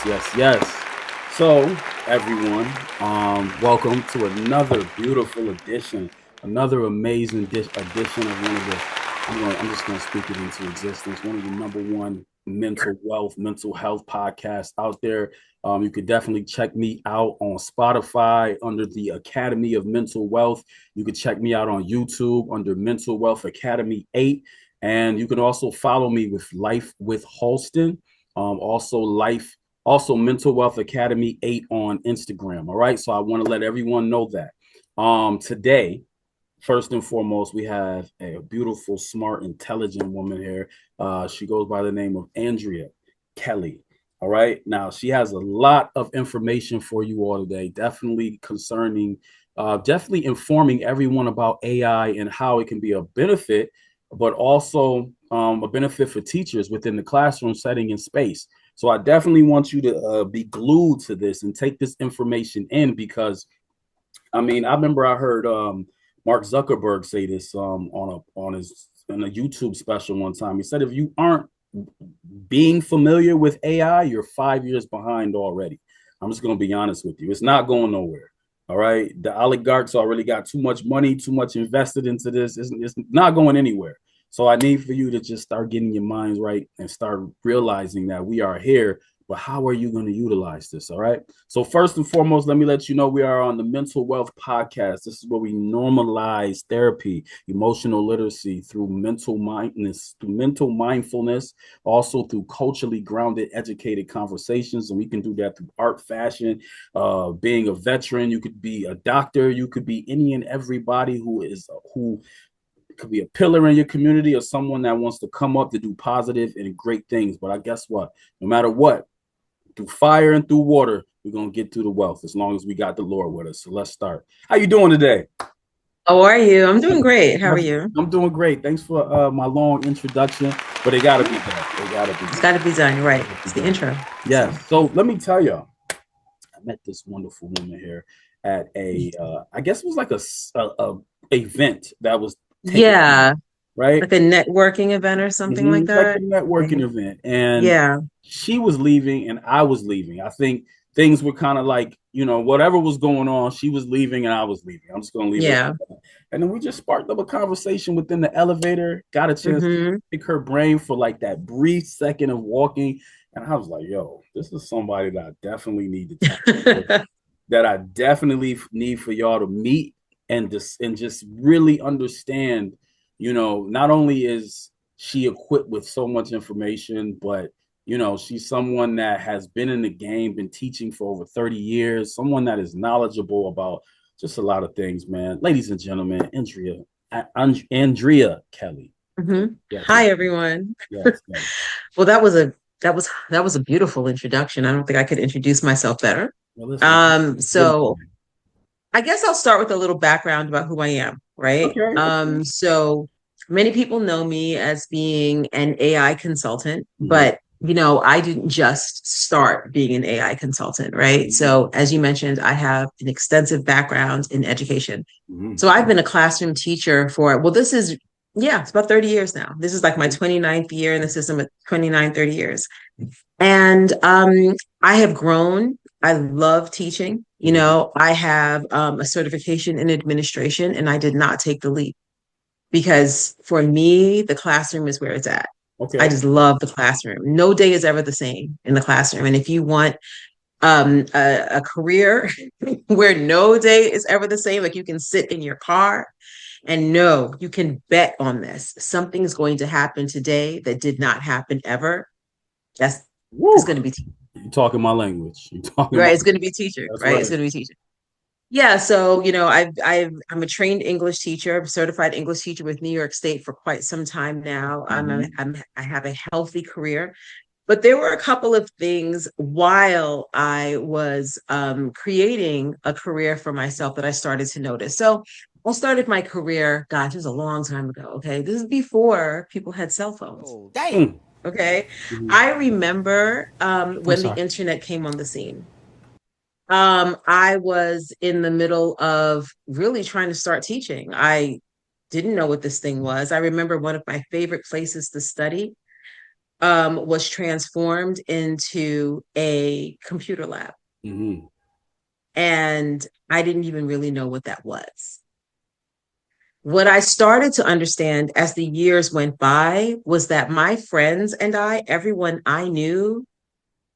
yes. So, everyone, welcome to another beautiful edition, another amazing edition of one of the. I'm just gonna speak it into existence. One of the number one mental health podcasts out there. You could definitely check me out on Spotify under the Academy of Mental Wealth. You could check me out on YouTube under Mental Wealth Academy 8. And you can also follow me with Life with Halston. Also Life, also Mental Wealth Academy 8 on Instagram. All right. So I want to let everyone know that. Today, first and foremost, we have a beautiful, smart, intelligent woman here. She goes by the name of Andrea Kelli. All right. Now, she has a lot of information for you all today, definitely concerning, definitely informing everyone about AI and how it can be a benefit, but also a benefit for teachers within the classroom setting and space. So I definitely want you to be glued to this and take this information in because I remember I heard Mark Zuckerberg say this on his on a YouTube special one time. He said, if you aren't being familiar with AI, you're 5 years behind already. I'm just going to be honest with you. It's not going nowhere. All right. The oligarchs already got too much money, too much invested into this. It's not going anywhere. So I need for you to just start getting your minds right and start realizing that we are here. But how are you going to utilize this? All right. So, first and foremost, let me let you know we are on the Mental Wealth Podcast. This is where we normalize therapy, emotional literacy through mental mindfulness, also through culturally grounded, educated conversations. And we can do that through art, fashion, being a veteran. You could be a doctor. You could be any and everybody who could be a pillar in your community or someone that wants to come up to do positive and great things. But I guess what? No matter what, through fire and through water, we're gonna get through the wealth as long as we got the Lord with us. So let's start. How you doing today? How are you? I'm doing great. How are you? I'm doing great. Thanks for my long introduction, but it gotta be done. It gotta be It's done. got to be done. You're It right. gotta be It's the done. intro. So, Yes. So let me tell you, I met this wonderful woman here at I guess it was like a event that was taking place, yeah, right? like a networking event or something like Like a that. networking Okay. event. And Yeah, she was leaving and I was leaving. I think things were kind of like, whatever was going on, she was leaving and I was leaving. I'm just going to leave it yeah. at that. And then we just sparked up a conversation within the elevator, got a chance to Mm-hmm. pick her brain for like that brief second of walking. And I was like, yo, this is somebody that I definitely need to tap into, that I definitely need for y'all to meet and just really understand, not only is she equipped with so much information, but she's someone that has been in the game, been teaching for over 30 years, someone that is knowledgeable about just a lot of things, man. Ladies and gentlemen, Andrea Kelli. hmm Yes, Hi, everyone. yes, yes. Well, that was a beautiful introduction. I don't think I could introduce myself better. Well, listen, good. So I guess I'll start with a little background about who I am, right? Okay, okay. So many people know me as being an AI consultant, Mm-hmm. but I didn't just start being an AI consultant, right? Mm-hmm. So as you mentioned, I have an extensive background in education. Mm-hmm. So I've been a classroom teacher for, well, it's about 30 years now. This is like my 29th year in the system at 29, 30 years. And I have grown. I love teaching. Mm-hmm. I have a certification in administration, and I did not take the leap because for me, the classroom is where it's at. I Okay. just love the classroom. No day is ever the same in the classroom. And if you want a career where no day is ever the same, like you can sit in your car and know you can bet on this. Something's going to happen today that did not happen ever. That's it's Woo! going to be You're talking my language. You're talking my. right. It's going to be teaching, That's right? It's right. going to be teaching. Yeah. So, I'm a trained English teacher, I'm a certified English teacher with New York State for quite some time now. Mm-hmm. I have a healthy career, but there were a couple of things while I was creating a career for myself that I started to notice. So I started my career, gosh, it was a long time ago. Okay. This is before people had cell phones. Oh, damn. Mm. Okay. Mm-hmm. I remember I'm when the sorry. internet came on the scene. I was in the middle of really trying to start teaching. I didn't know what this thing was. I remember one of my favorite places to study. was transformed into a computer lab. Mm-hmm. And I didn't even really know what that was. What I started to understand as the years went by was that my friends and I, everyone I knew,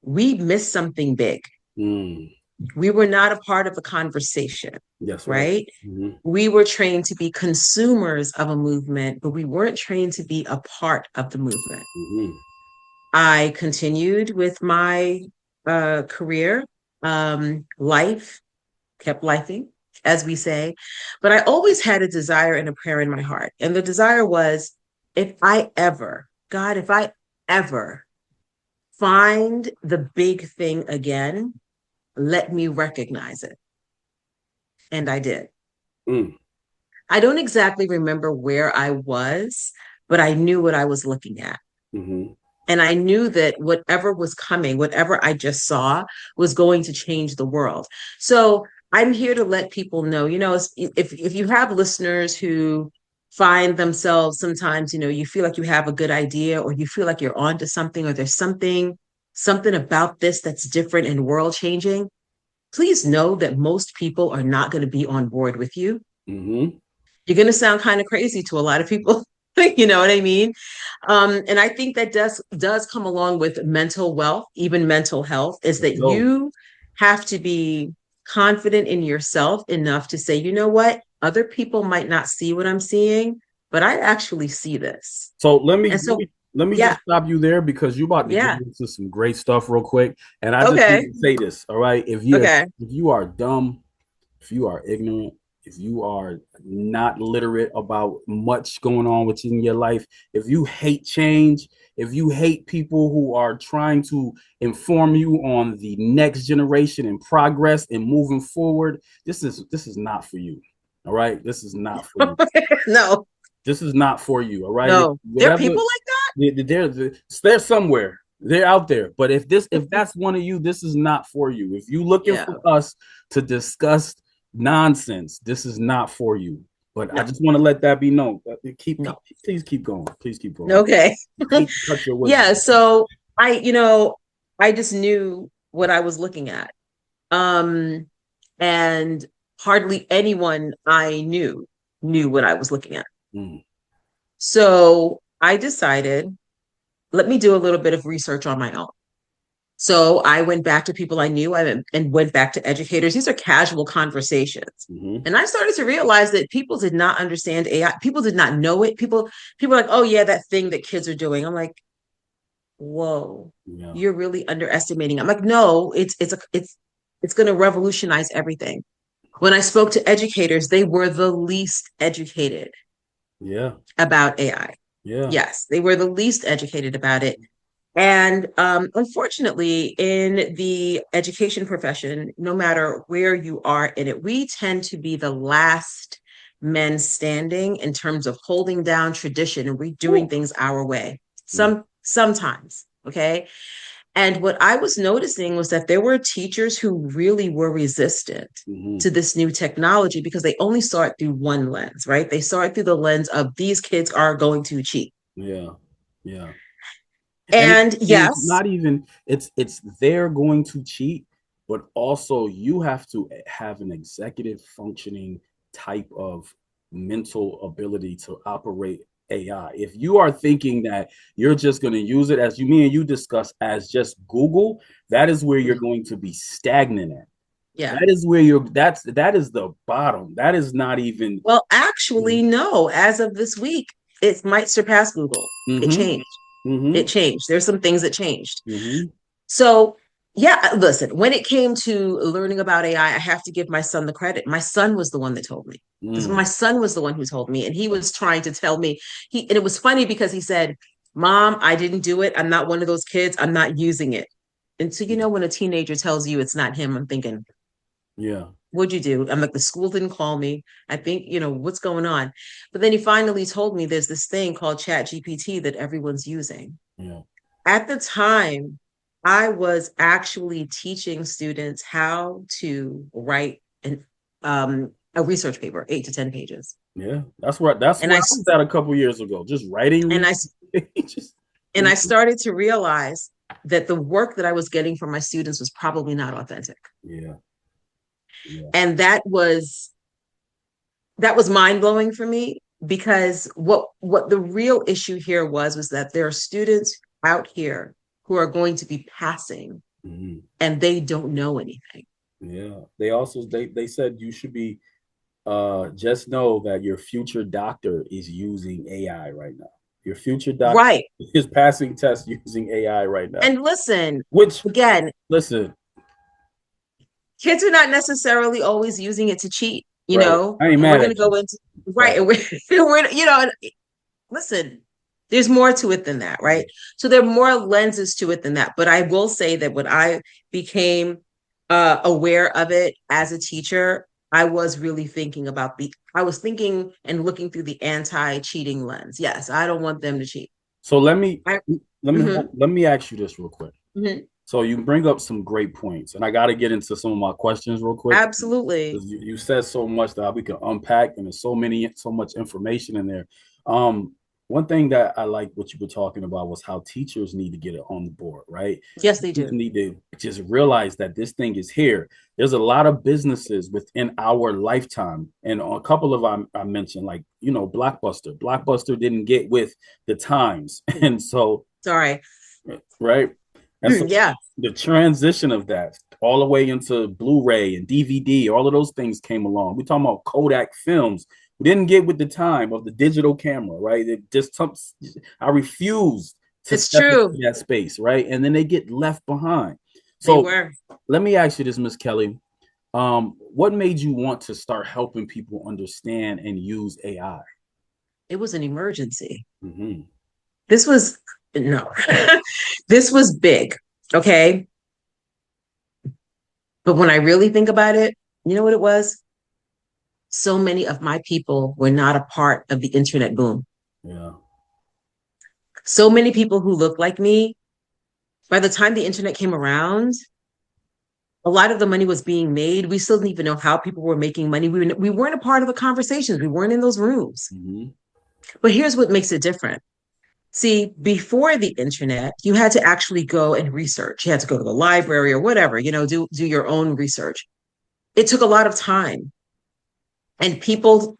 we missed something big. Mm. We were not a part of the conversation, That's right. right? Mm-hmm. We were trained to be consumers of a movement, but we weren't trained to be a part of the movement. Mm-hmm. I continued with my career, life, kept lifing, as we say. But I always had a desire and a prayer in my heart. And the desire was, if I ever, God, if I ever find the big thing again, let me recognize it. And I did. Mm. I don't exactly remember where I was, but I knew what I was looking at. Mm-hmm. And I knew that whatever was coming, whatever I just saw, was going to change the world. So I'm here to let people know, if you have listeners who find themselves sometimes, you feel like you have a good idea, or you feel like you're onto something, or there's something about this that's different and world changing, please know that most people are not going to be on board with you. Mm-hmm. You're going to sound kind of crazy to a lot of people. You know what I mean? And I think that does come along with mental wealth, even mental health, is Let's that go. you have to be confident in yourself enough to say, you know what, other people might not see what I'm seeing, but I actually see this. So let me And let so, me let me yeah, just stop you there because you're about to get yeah, into some great stuff real quick. And I just need okay, to say this, all right? okay, If you are dumb, if you are ignorant, if you are not literate about much going on within your life, if you hate change, if you hate people who are trying to inform you on the next generation and progress and moving forward, this is not for you. All right, this is not for you. no, This is not for you. All right, no, there are whatever. people like that. They're somewhere. They're out there. But if that's one of you, this is not for you. If you looking Yeah, for us to discuss nonsense, this is not for you. But I no, just want to let that be known. no, Please keep going. Please keep going. okay. I hate to cut your Yeah, wisdom. so I just knew what I was looking at. Um, and hardly anyone I knew what I was looking at. Mm, So I decided, let me do a little bit of research on my own. So I went back to people I knew and went back to educators. These are casual conversations. mm-hmm. And I started to realize that people did not understand AI. People did not know it. People are like, oh yeah, that thing that kids are doing. I'm like, whoa, Yeah. you're really underestimating. I'm like, no, it's going to revolutionize everything. When I spoke to educators, they were the least educated Yeah. about AI. Yeah. Yes, they were the least educated about it. And unfortunately, in the education profession, no matter where you are in it, we tend to be the last men standing in terms of holding down tradition and redoing Ooh. things our way. Mm, Sometimes, okay. And what I was noticing was that there were teachers who really were resistant mm-hmm. to this new technology because they only saw it through one lens, right? They saw it through the lens of these kids are going to cheat. Yeah. Yeah. And And it's yes, not even it's they're going to cheat, but also you have to have an executive functioning type of mental ability to operate AI. If you are thinking that you're just going to use it as you me and you discuss as just Google, that is where you're no, going to be stagnant at. yeah. That is where you're that is the bottom. That is not even. Well, actually, no. As of this week, it might surpass Google. It Mm-hmm. changed. It Mm-hmm. changed. There's some things that changed. Mm-hmm. So, yeah, listen, when it came to learning about AI, I have to give my son the credit. My son was the one that told me. My Mm. son was the one who told me, and he was trying to tell me. And it was funny because he said, Mom, I didn't do it. I'm not one of those kids. I'm not using it. And so, when a teenager tells you it's not him, I'm thinking, Yeah. what'd you do? I'm like, the school didn't call me. I think, what's going on? But then he finally told me there's this thing called Chat GPT that everyone's using. Yeah. At the time, I was actually teaching students how to write a research paper, 8 to 10 pages. Yeah, that's where And I I was at a couple years ago. Just writing and I research pages. And I started to realize that the work that I was getting from my students was probably not authentic. Yeah. Yeah. And that was mind blowing for me, because what the real issue here was that there are students out here who are going to be passing Hmm. and they don't know anything. Yeah. They also they said you should be just know that your future doctor is using AI right now. Your future doctor Right. is passing tests using AI right now. And listen, Which, again, listen, kids are not necessarily always using it to cheat, right? I ain't and we're mad going to at you, go into, right. but And we're listen, there's more to it than that, right? So there are more lenses to it than that. But I will say that when I became aware of it as a teacher, I was really thinking about I was thinking and looking through the anti-cheating lens. Yes, I don't want them to cheat. so let me I, let me mhm, let me ask you this real quick. mhm, So you bring up some great points, and I got to get into some of my questions real quick. absolutely. You said so much that we can unpack, and there's so much information in there. One thing that I like what you were talking about was how teachers need to get it on the board, right? Yes, they Teachers do. need to just realize that this thing is here. There's a lot of businesses within our lifetime, and a couple of I mentioned, like Blockbuster. Blockbuster didn't get with the times, and so Sorry. right, and so Yeah, the transition of that all the way into Blu-ray and DVD, all of those things came along. We're talking about Kodak films. We didn't get with the time of the digital camera, right? I refused to it's step into true. that space, right? And then they get left behind. They So were. let me ask you this, Miss Kelli. What made you want to start helping people understand and use AI? It was an emergency. Mm-hmm. This was no, this was big. Okay. But when I really think about it, you know what it was? So many of my people were not a part of the internet boom. Yeah. So many people who look like me, by the time the internet came around, a lot of the money was being made. We still didn't even know how people were making money. We weren't a part of the conversations. We weren't in those rooms. Mm-hmm. But here's what makes it different. See, before the internet, you had to actually go and research. You had to go to the library or whatever, do your own research. It took a lot of time. And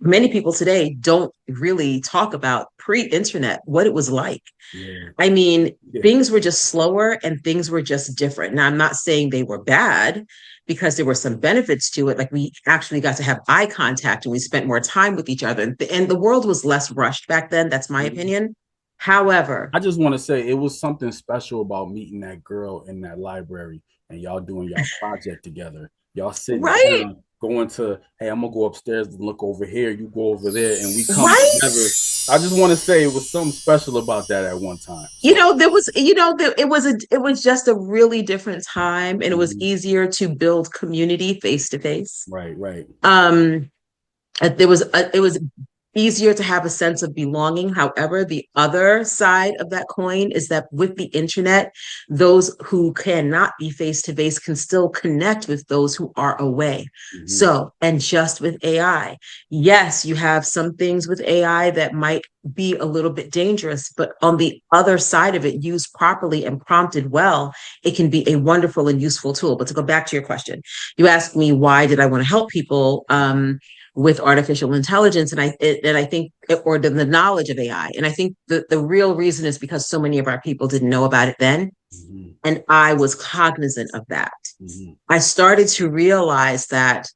many people today don't really talk about pre-internet, what it was like. Yeah. I mean, Yeah. things were just slower and things were just different. Now, I'm not saying they were bad, because there were some benefits to it. Like, we actually got to have eye contact and we spent more time with each other. And the world was less rushed back then. That's my Mm-hmm. opinion. However, I just want to say it was something special about meeting that girl in that library and y'all doing y'all project together. Y'all sitting right, down, going to, hey, I'm gonna go upstairs and look over here. You go over there, and we come right. together. I just want to say it was something special about that at one time. You So, know, it was just a really different time, and it was mm-hmm. easier to build community face to face. Right, right. Um, it was easier to have a sense of belonging. However, the other side of that coin is that with the internet, those who cannot be face to face can still connect with those who are away. Mm-hmm. So, and just with AI, yes, you have some things with AI that might be a little bit dangerous, but on the other side of it, used properly and prompted well, it can be a wonderful and useful tool. But to go back to your question, you asked me, why did I want to help people? With artificial intelligence, and I think, or the knowledge of AI, and I think the real reason is because so many of our people didn't know about it then, Mm-hmm. and I was cognizant of that. Mm-hmm. I started to realize that,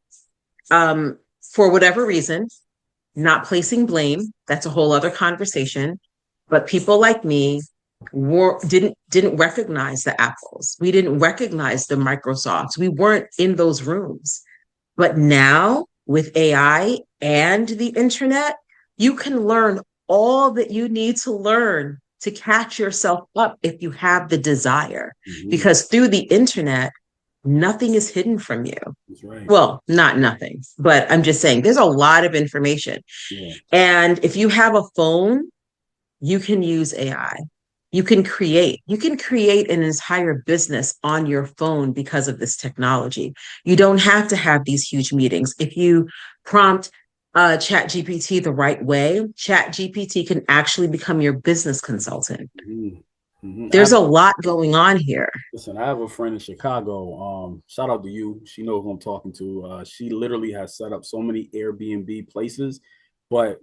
for whatever reason, not placing blame, that's a whole other conversation, but people like me didn't recognize the Apples. We didn't recognize the Microsofts. We weren't in those rooms. But now with AI and the internet, you can learn all that you need to learn to catch yourself up if you have the desire. Mm-hmm. Because through the internet, nothing is hidden from you. That's right. Well, not nothing, but I'm just saying there's a lot of information. Yeah. And if you have a phone, you can use AI. You can create an entire business on your phone because of this technology. You don't have to have these huge meetings. If you prompt chat GPT the right way, chat GPT can actually become your business consultant. Mm-hmm. Hmm. There's a lot going on here. Listen, I have a friend in Chicago. Shout out to you. She knows who I'm talking to. She literally has set up so many Airbnb places, but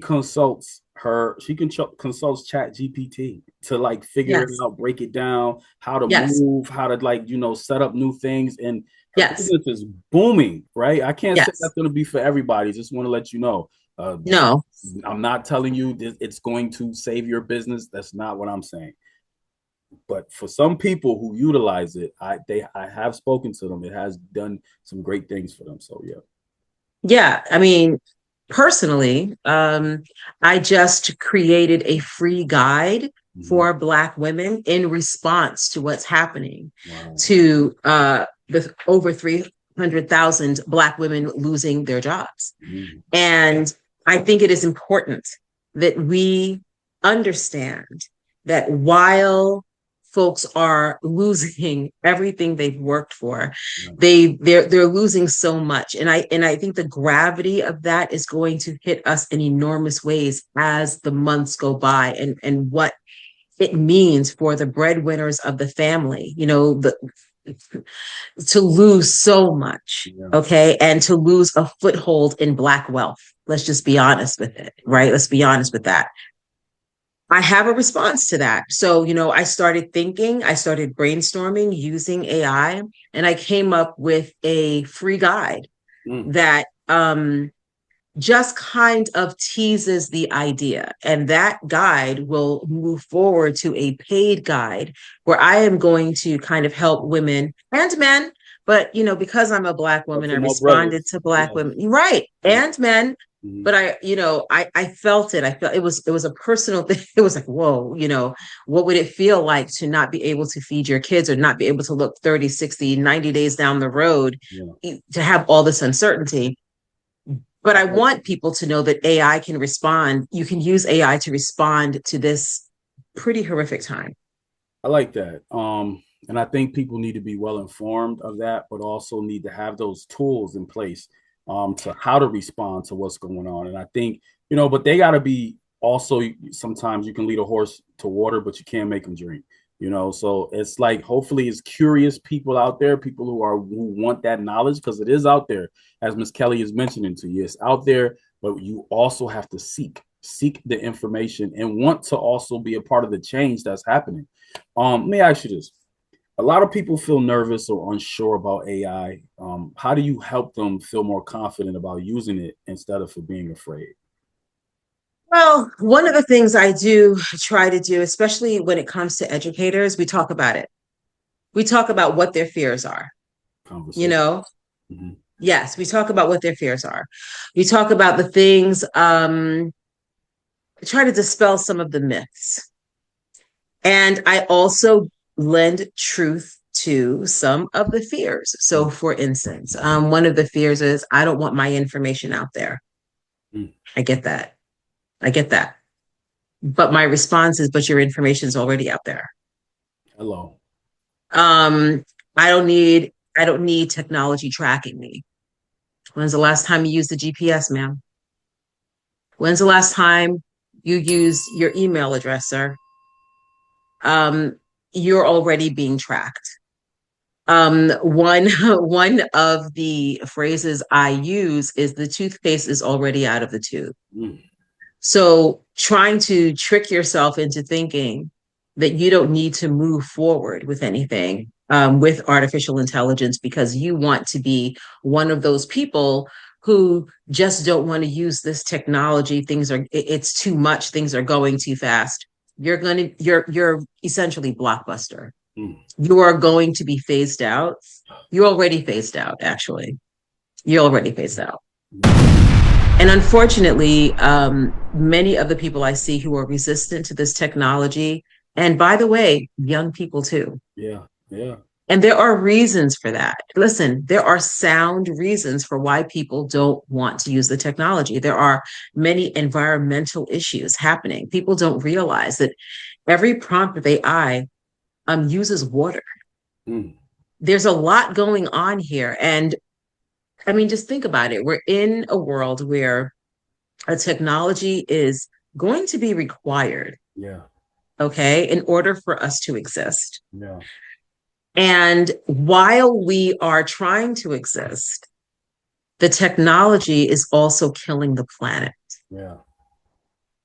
consults Chat GPT to like figure it Yes. out, break it down, how to Yes. move, how to like, set up new things. And her Yes. business is booming, right? I can't say that's Yes. going to be for everybody. Just want to let you know. No. I'm not telling you it's going to save your business. That's not what I'm saying. But for some people who utilize it, I have spoken to them. It has done some great things for them. So yeah. Yeah. I mean, personally, I just created a free guide Mhm. for Black women in response to what's happening Wow. to the over 300,000 Black women losing their jobs. Mhm. And I think it is important that we understand that while folks are losing everything they've worked for, Yeah. they're losing so much. And I think the gravity of that is going to hit us in enormous ways as the months go by, and what it means for the breadwinners of the family, to lose so much, Yeah. okay, and to lose a foothold in Black wealth. Let's just be honest with it, right? Let's be honest with that. I have a response to that. So, I started thinking, I started brainstorming using AI, and I came up with a free guide Mm. that just kind of teases the idea. And that guide will move forward to a paid guide where I am going to kind of help women and men. But, because I'm a Black Up woman, I to my responded brothers. to Black Yes. women, right? Yeah. And men. Mhm. But I felt it. I felt it was a personal thing. It was like, whoa, what would it feel like to not be able to feed your kids or not be able to look 30, 60, 90 days down the road, Yeah. to have all this uncertainty? But I I like want people to know that AI can respond. You can use AI to respond to this pretty horrific time. I like that. And I think people need to be well informed of that, but also need to have those tools in place to how to respond to what's going on. And I think, but they got to be also, sometimes you can lead a horse to water, but you can't make them drink. So it's like hopefully it's curious people out there, people who want that knowledge, because it is out there, as Miss Kelly is mentioning to you. It's out there, but you also have to seek the information and want to also be a part of the change that's happening. Let me ask you this. A lot of people feel nervous or unsure about AI. How do you help them feel more confident about using it instead of for being afraid? Well, one of the things I do try to do, especially when it comes to educators, we talk about it. We talk about what their fears are. You Conversation. know, Mm-hmm. yes, we talk about what their fears are. We talk about the things, try to dispel some of the myths. And I also lend truth to some of the fears. So, for instance, one of the fears is I don't want my information out there. Mm-hmm. I get that. I get that. But my response is, but your information is already out there. Hello. Um, I don't need technology tracking me. When's the last time you used the GPS, ma'am? When's the last time you used your email address, sir? Um, you're already being tracked. One of the phrases I use is the toothpaste is already out of the tube. Mm-hmm. So trying to trick yourself into thinking that you don't need to move forward with anything, with artificial intelligence because you want to be one of those people who just don't want to use this technology. It's too much. Things are going too fast. You're essentially Blockbuster. You are going to be phased out. You're already phased out, actually. You're already phased out. And unfortunately, many of the people I see who are resistant to this technology, and by the way, young people too. Yeah. Yeah. And there are reasons for that. Listen, there are sound reasons for why people don't want to use the technology. There are many environmental issues happening. People don't realize that every prompt of AI uses water. Mm. There's a lot going on here. And I mean, just think about it. We're in a world where a technology is going to be required Yeah. okay, in order for us to exist. Yeah. And while we are trying to exist, the technology is also killing the planet, Yeah.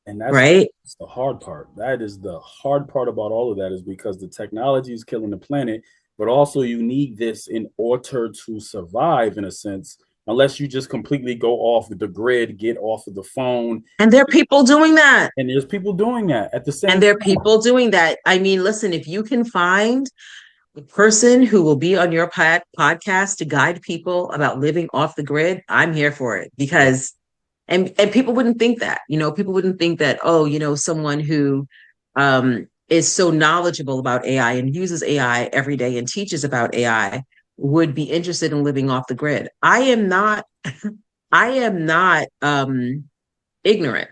And that's right? the hard part. That is the hard part about all of that, is because the technology is killing the planet, but also you need this in order to survive, in a sense, unless you just completely go off the grid, get off of the phone. And there are people doing that. And there's people doing that at the And same there are time. people doing that. I mean, listen, if you can find the person who will be on your podcast to guide people about living off the grid, I'm here for it Yeah. because and people wouldn't think that, people wouldn't think that, oh, someone who is so knowledgeable about AI and uses AI every day and teaches about AI would be interested in living off the grid. I am not ignorant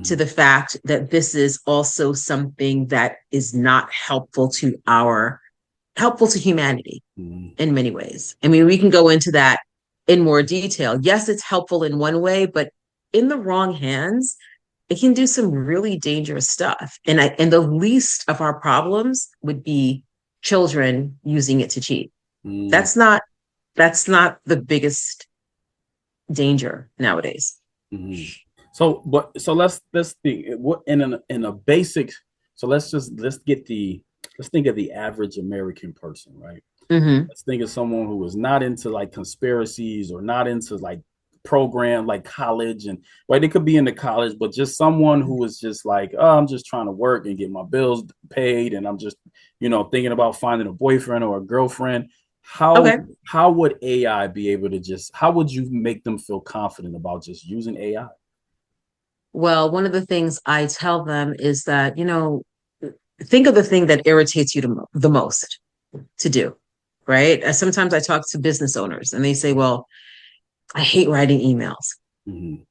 to Mhm. the fact that this is also something that is not helpful to humanity Mhm. in many ways. I mean, we can go into that in more detail. Yes, it's helpful in one way, but in the wrong hands, it can do some really dangerous stuff. And the least of our problems would be children using it to cheat. Mhm. That's not the biggest danger nowadays. Mhm. So let's think what in a basic. So let's think of the average American person, right? Mm-hmm. Let's think of someone who is not into like conspiracies or not into like program like college, and right, they could be into college, but just someone who is just like, oh, I'm just trying to work and get my bills paid, and I'm just, thinking about finding a boyfriend or a girlfriend. How Okay. how would AI be able to just, how would you make them feel confident about just using AI? Well, one of the things I tell them is that, think of the thing that irritates you the most to do, right? Sometimes I talk to business owners and they say, well, I hate writing emails. Mm-hmm.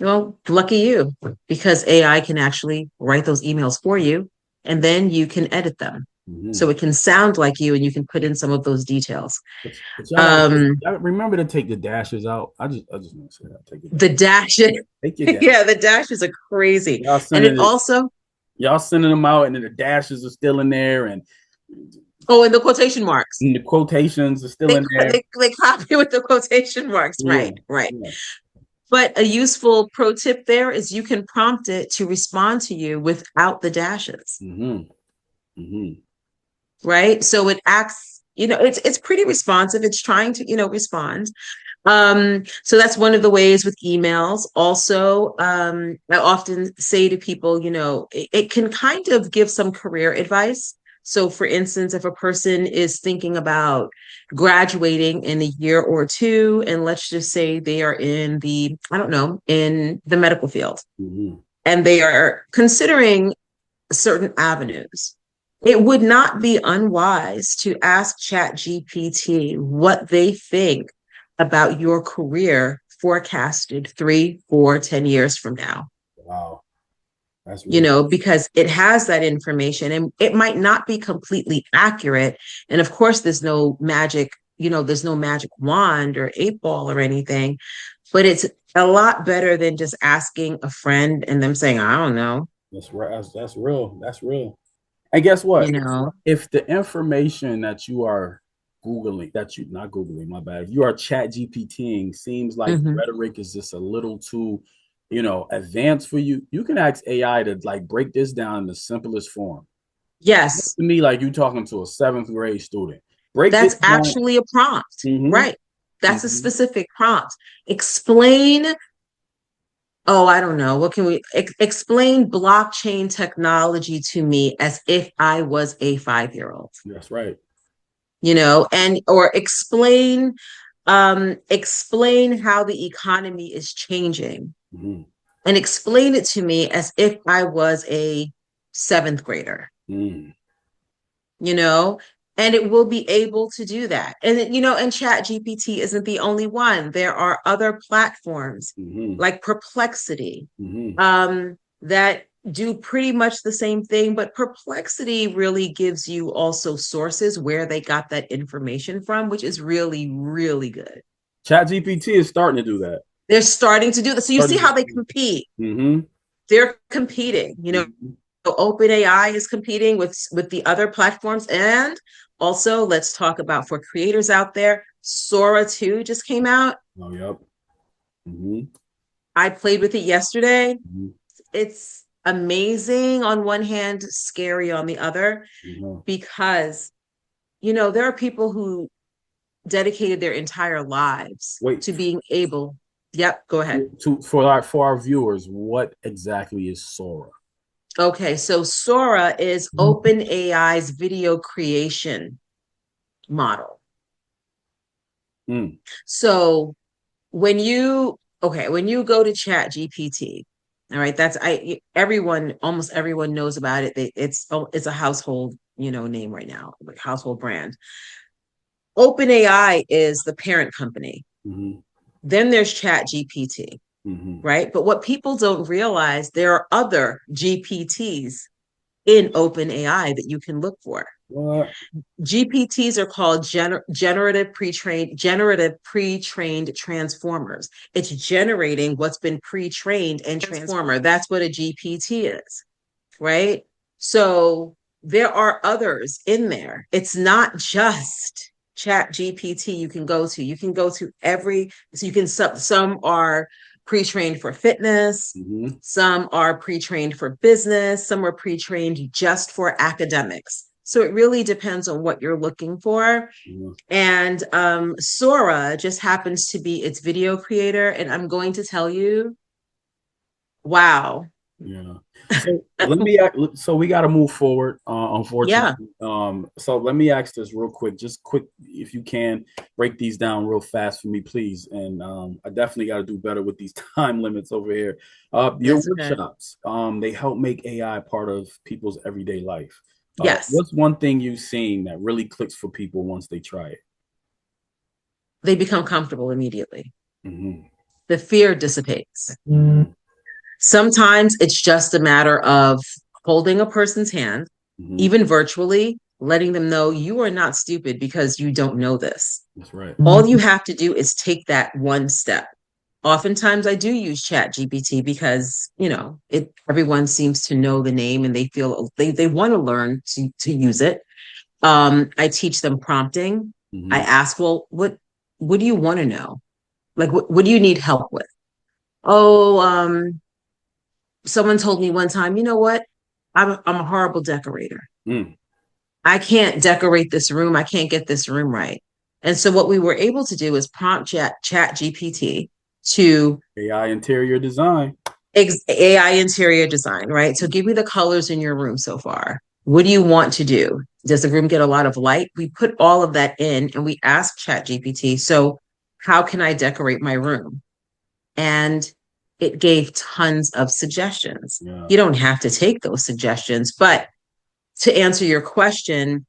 Well, lucky you, because AI can actually write those emails for you and then you can edit them. Mm-hmm. So it can sound like you and you can put in some of those details. But y'all gotta Um, y'all remember to take the dashes out. I just want to say that. Take it the out. dash, Take your dash. yeah, the dashes are crazy. Y'all And it sending it. also, Y'all sending them out, and then the dashes are still in there, oh, and the quotation marks. and the quotations are still They, in there. they copy with the quotation marks. Yeah. Right, right. Yeah. But a useful pro tip there is you can prompt it to respond to you without the dashes, Mm-hmm. Mm-hmm. right? So it acts, it's pretty responsive. It's trying to, respond. So that's one of the ways with emails. Also, I often say to people, it can kind of give some career advice. So, for instance, if a person is thinking about graduating in a year or two, and let's just say they are I don't know, in the medical field, Mm-hmm. and they are considering certain avenues, it would not be unwise to ask ChatGPT what they think about your career forecasted 3, 4, 10 years from now, Wow. That's really. because it has that information and it might not be completely accurate. And of course, there's no magic wand or 8 ball or anything, but it's a lot better than just asking a friend and them saying, I don't know, That's real. That's real. And guess you what? know. If the information that you are Googling, that you not Googling, my bad, if you are chat GPTing, seems like the Mhm. rhetoric is just a little too, advanced for you, you can ask AI to like break this down in the simplest form. Yes, To me, like you talking to a seventh grade student. Break this that's down. actually a prompt, Mm-hmm. right? That's a Mm-hmm. specific prompt. Explain, oh, I don't know. What can we explain blockchain technology to me as if I was a 5-year-old, That's right. and or explain how the economy is changing Mm-hmm. and explain it to me as if I was a seventh grader. Mm-hmm. you know and it will be able to do that. And Chat GPT isn't the only one. There are other platforms Mm-hmm. like Perplexity, Mm-hmm. that do pretty much the same thing, but Perplexity really gives you also sources where they got that information from, which is really, really good. Chat GPT is starting to do that. They're starting to do this, so you see Starting how they to, compete. mm-hmm. They're competing. Mm-hmm. OpenAI is competing with the other platforms. And also, let's talk about for creators out there, Sora 2 just came out. Oh, yep. Hmm. I played with it yesterday. Hmm. It's amazing on one hand, scary on the other, Hmm. because there are people who dedicated their entire lives Wait, to being able. Yep, go ahead. for our viewers, what exactly is Sora? Okay, so Sora is OpenAI's video creation model. Mm. So when you go to Chat GPT, all right, that's I everyone almost everyone knows about it. It's a household, name right now, like household brand. OpenAI is the parent company. Hmm. Then there's Chat GPT, Hmm. right? But what people don't realize, there are other GPTs in OpenAI that you can look for. What? GPTs are called generative pre-trained transformers. It's generating what's been pre-trained and transformer. That's what a GPT is, right? So there are others in there. It's not just Chat GPT you can go to. You can go to so you can, some are pre-trained for fitness, Hmm. some are pre-trained for business, some are pre-trained just for academics. So it really depends on what you're looking for. Hmm. And Sora just happens to be its video creator. And I'm going to tell you, wow. Yeah. So so we got to move forward, Yeah, unfortunately. So let me ask this real quick, just quick, if you can break these down real fast for me, please. And I definitely got to do better with these time limits over here. Your that's okay. workshops, they help make AI part of people's everyday life. Yes, What's one thing you've seen that really clicks for people once they try it? they become comfortable immediately. Hmm. The fear dissipates. Hmm. Sometimes it's just a matter of holding a person's hand, Hmm. even virtually, letting them know you are not stupid because you don't know this. That's right. All you have to do is take that one step. Oftentimes I do use Chat GPT because, everyone seems to know the name and they feel they want to learn to use it. I teach them prompting. I Hmm. ask, well, what do you want to know? Like what do you need help with? Oh, someone told me one time, you know what? I'm a horrible decorator. Mm. I can't decorate this room. I can't get this room right. And so what we were able to do is prompt Chat GPT to AI interior design. AI interior design, right? So give me the colors in your room so far. What do you want to do? Does the room get a lot of light? We put all of that in and we ask Chat GPT, so how can I decorate my room? And it gave tons of suggestions. Yeah. You don't have to take those suggestions, but to answer your question,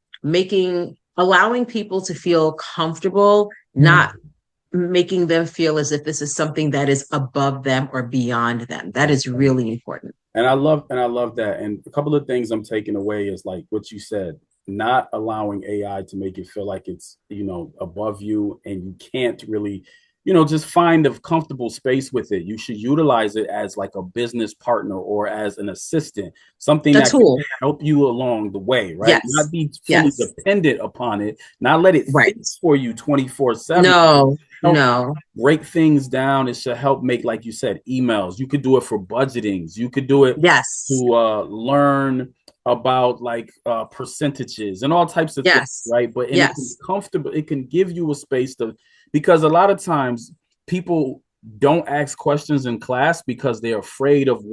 allowing people to feel comfortable, not making them feel as if this is something that is above them or beyond them. That That's is right. really important. And I love that. And a couple of things I'm taking away is like what you said, not allowing AI to make it feel like it's, above you and you can't really, just find a comfortable space with it. You should utilize it as like a business partner or as an assistant, something A that can tool. help you along the way, right? Yes. Not be fully Yes. dependent upon it, not let it Right. think for you 24/7. No, Help no. break things down. It should help make, like you said, emails. You could do it for budgetings. You could do it Yes. to learn about like percentages and all types of things, Yes. right? And it can Yes. comfortable. It can give you a space to, because a lot of times people don't ask questions in class because they're afraid of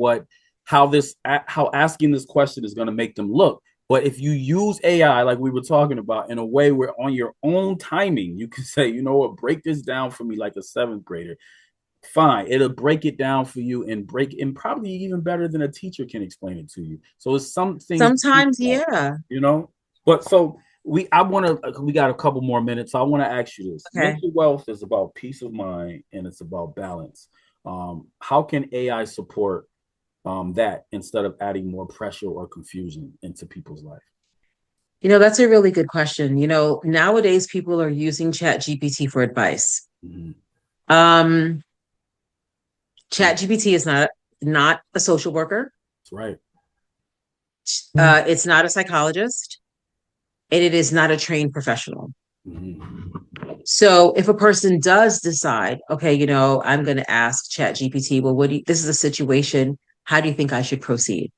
how asking this question is going to make them look. But if you use AI, like we were talking about, in a way where on your own timing, you can say, you know what, break this down for me like a seventh grader. Fine, it'll break it down for you and probably even better than a teacher can explain it to you. So it's some things to think Sometimes, about, yeah. you know. But so we got a couple more minutes. So I want to ask you this: Okay. mental wealth is about peace of mind and it's about balance. How can AI support that instead of adding more pressure or confusion into people's life? That's a really good question. Nowadays people are using Chat GPT for advice. Mm-hmm. Um, Chat GPT is not a social worker. That's right. It's not a psychologist, and it is not a trained professional. Mm-hmm. So if a person does decide, okay, I'm going to ask ChatGPT, well, this is a situation. How do you think I should proceed?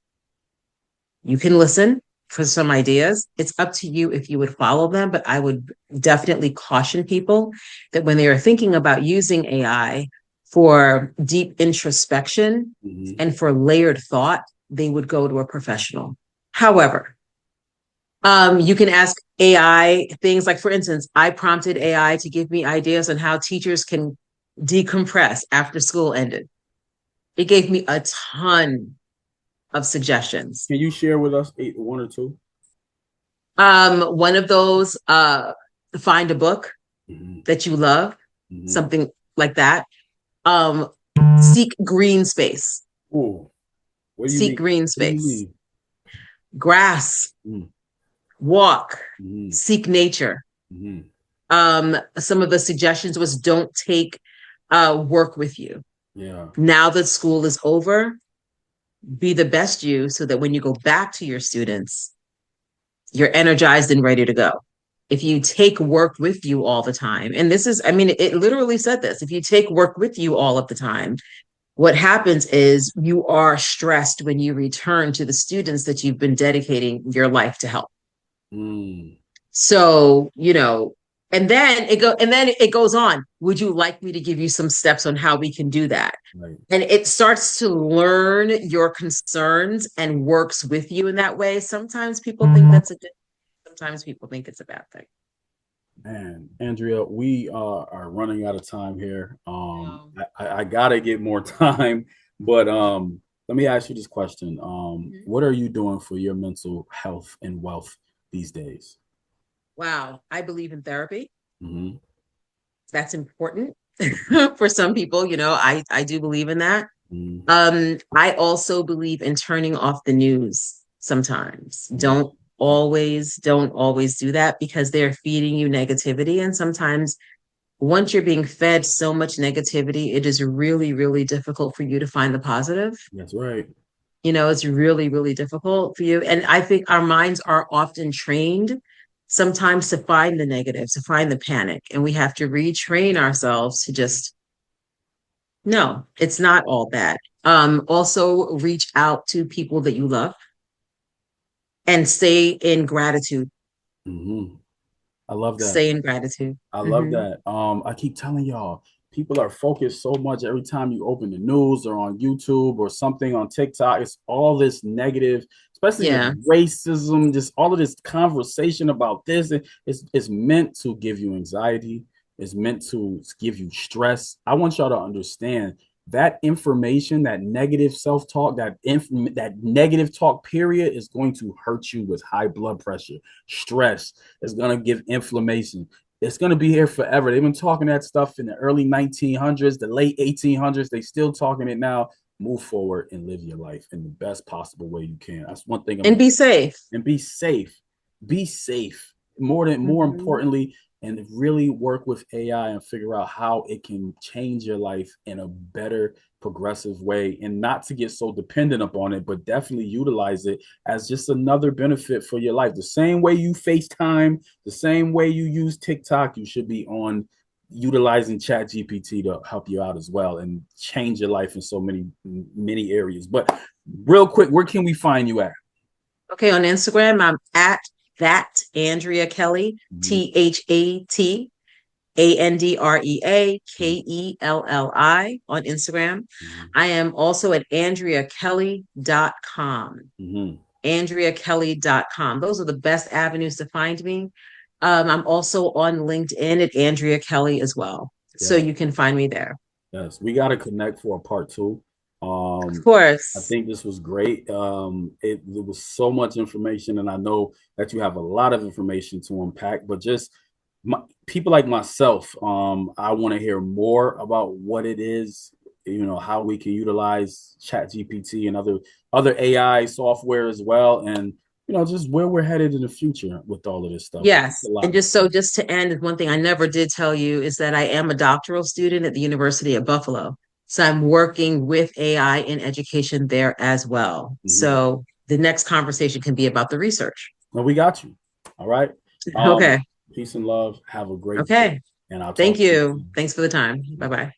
You can listen for some ideas. It's up to you if you would follow them, but I would definitely caution people that when they are thinking about using AI for deep introspection Mm-hmm. and for layered thought, they would go to a professional. However, you can ask AI things like, for instance, I prompted AI to give me ideas on how teachers can decompress after school ended. It gave me a ton of suggestions. Can you share with us one or two? One of those, find a book Mm-hmm. that you love, Mm-hmm. something like that. Um, seek green space. Oh, what do you Seek mean? green What do you space. mean? Grass. Mm-hmm. Walk. Mm-hmm. Seek nature. Mm-hmm. Some of the suggestions was don't take work with you. Yeah. Now that school is over, be the best you so that when you go back to your students, you're energized and ready to go. If you take work with you all the time, and this is, I mean, it literally said this, if you take work with you all of the time, what happens is you are stressed when you return to the students that you've been dedicating your life to help. Mm. So, and then it goes on. Would you like me to give you some steps on how we can do that? Right. And it starts to learn your concerns and works with you in that way. Sometimes people think that's a good, sometimes people think it's a bad thing. Man, Andrea, we are running out of time here. No. I gotta get more time, but let me ask you this question. Mhm. What are you doing for your mental health and wealth these days? Wow, I believe in therapy. Mm-hmm. That's important for some people. I do believe in that. Mm-hmm. I also believe in turning off the news sometimes. Don't always do that because they're feeding you negativity. And sometimes once you're being fed so much negativity, it is really, really difficult for you to find the positive. That's right. It's really, really difficult for you. And I think our minds are often trained sometimes to find the negative, to find the panic. And we have to retrain ourselves to just, no, it's not all bad. Also reach out to people that you love and stay in gratitude. Mm-hmm. I love that. Stay in gratitude. I love Hmm. that. I keep telling y'all, people are focused so much every time you open the news or on YouTube or something on TikTok. It's all this negative, especially this Yeah. racism, just all of this conversation about this. It's meant to give you anxiety. It's meant to give you stress. I want y'all to understand that information, that negative self-talk, that negative talk period is going to hurt you with high blood pressure, stress. It's going to give inflammation. It's going to be here forever. They've been talking that stuff in the early 1900s, the late 1800s. They still talking it now. Move forward and live your life in the best possible way you can. That's one thing I'm And gonna, be safe. and be safe. Be safe. More Hmm. importantly, and really work with AI and figure out how it can change your life in a better progressive way, and not to get so dependent upon it, but definitely utilize it as just another benefit for your life. The same way you FaceTime, the same way you use TikTok, you should be on utilizing Chat GPT to help you out as well and change your life in so many areas. But real quick, where can we find you at? Okay, on Instagram, I'm at that Andrea Kelly, Mm-hmm. ThatAndreaKelli on Instagram. I am also at AndreaKelly.com. Mm-hmm. AndreaKelly.com. Those are the best avenues to find me. I'm also on LinkedIn at Andrea Kelly as well. So Yeah. you can find me there. Yes, we got to connect for a part two. Of Um, I course. think this was great. There was so much information, and I know that you have a lot of information to unpack. But just people like myself, I want to hear more about what it is. How we can utilize Chat GPT and other AI software as well, and just where we're headed in the future with all of this stuff. It's a Yes. And lot. just to end, one thing I never did tell you is that I am a doctoral student at the University of Buffalo. So I'm working with AI in education there as well. Mm-hmm. So the next conversation can be about the research. No, we got you. All right. Okay. Peace and love. Have a great day. Okay. And I'll Thank talk to you you. soon. Thanks for the time. Bye bye.